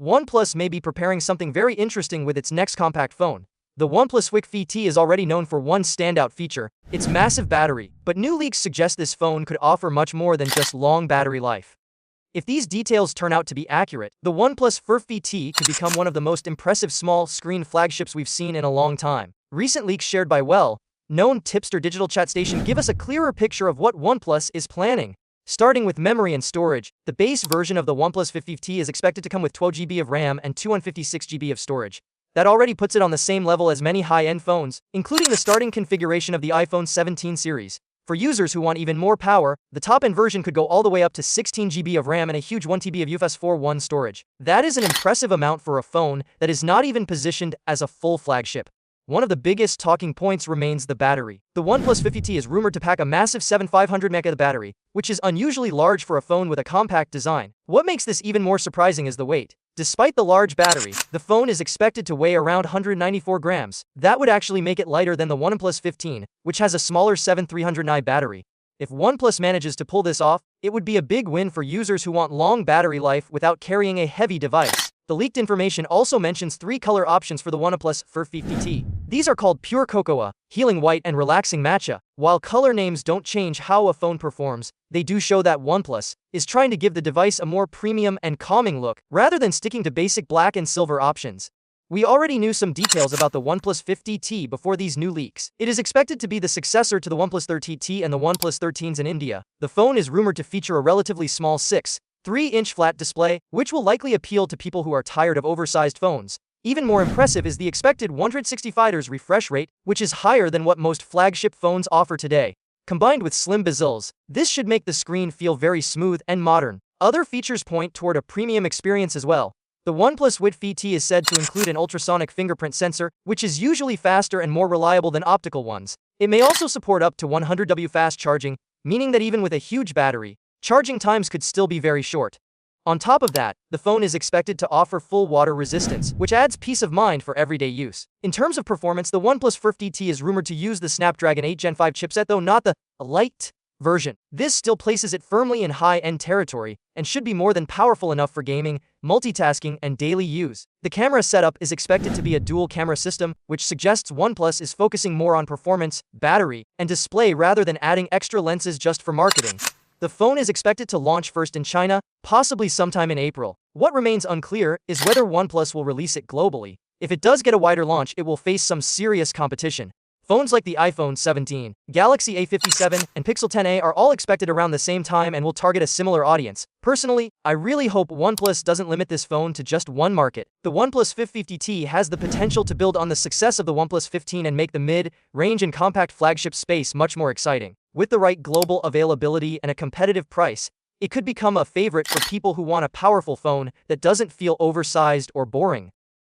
OnePlus may be preparing something very interesting with its next compact phone. The OnePlus Wick VT is already known for one standout feature, its massive battery, but new leaks suggest this phone could offer much more than just long battery life. If these details turn out to be accurate, the OnePlus Wick VT could become one of the most impressive small-screen flagships we've seen in a long time. Recent leaks shared by well-known tipster digital chat station give us a clearer picture of what OnePlus is planning. Starting with memory and storage, the base version of the OnePlus Wick VT is expected to come with 12 GB of RAM and 256 GB of storage. That already puts it on the same level as many high-end phones, including the starting configuration of the iPhone 17 series. For users who want even more power, the top-end version could go all the way up to 16 GB of RAM and a huge 1 TB of UFS 4.1 storage. That is an impressive amount for a phone that is not even positioned as a full flagship. One of the biggest talking points remains the battery. The OnePlus Wick VT is rumored to pack a massive 7500 mAh battery, which is unusually large for a phone with a compact design. What makes this even more surprising is the weight. Despite the large battery, the phone is expected to weigh around 194 grams. That would actually make it lighter than the OnePlus 15, which has a smaller 7300 mAh battery. If OnePlus manages to pull this off, it would be a big win for users who want long battery life without carrying a heavy device. The leaked information also mentions 3 color options for the OnePlus Wick VT. These are called Pure Cocoa, Healing White, and Relaxing Matcha. While color names don't change how a phone performs, they do show that OnePlus is trying to give the device a more premium and calming look, rather than sticking to basic black and silver options. We already knew some details about the OnePlus Wick VT before these new leaks. It is expected to be the successor to the OnePlus 13T and the OnePlus 13s in India. The phone is rumored to feature a relatively small 6.3-inch flat display, which will likely appeal to people who are tired of oversized phones. Even more impressive is the expected 160Hz refresh rate, which is higher than what most flagship phones offer today. Combined with slim bezels, this should make the screen feel very smooth and modern. Other features point toward a premium experience as well. The OnePlus Wick VT is said to include an ultrasonic fingerprint sensor, which is usually faster and more reliable than optical ones. It may also support up to 100W fast charging, meaning that even with a huge battery, charging times could still be very short. On top of that, the phone is expected to offer full water resistance, which adds peace of mind for everyday use. In terms of performance, the OnePlus Wick VT is rumored to use the Snapdragon 8 Gen 5 chipset, though not the Lite version. This still places it firmly in high-end territory, and should be more than powerful enough for gaming, multitasking, and daily use. The camera setup is expected to be a dual-camera system, which suggests OnePlus is focusing more on performance, battery, and display rather than adding extra lenses just for marketing. The phone is expected to launch first in China, possibly sometime in April. What remains unclear is whether OnePlus will release it globally. If it does get a wider launch, it will face some serious competition. Phones like the iPhone 17, Galaxy A57, and Pixel 10a are all expected around the same time and will target a similar audience. Personally, I really hope OnePlus doesn't limit this phone to just one market. The OnePlus Wick VT has the potential to build on the success of the OnePlus 15 and make the mid-range and compact flagship space much more exciting. With the right global availability and a competitive price, it could become a favorite for people who want a powerful phone that doesn't feel oversized or boring.